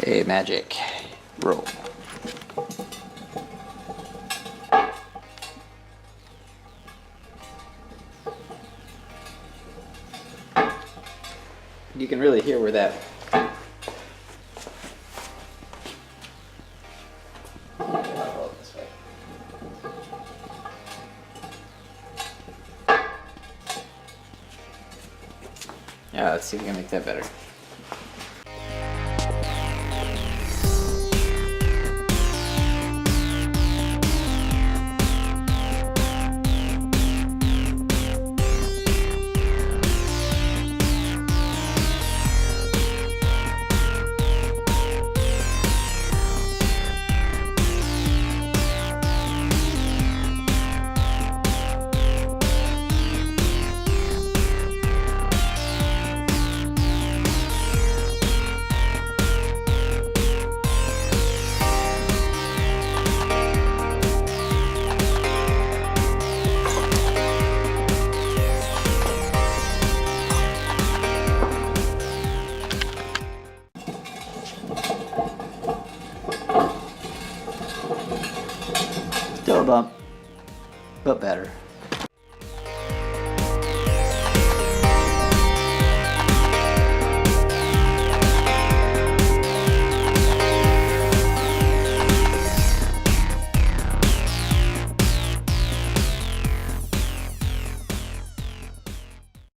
Okay, magic. Roll. You can really hear where that yeah, let's see if we can make that better. Still a bump, but better.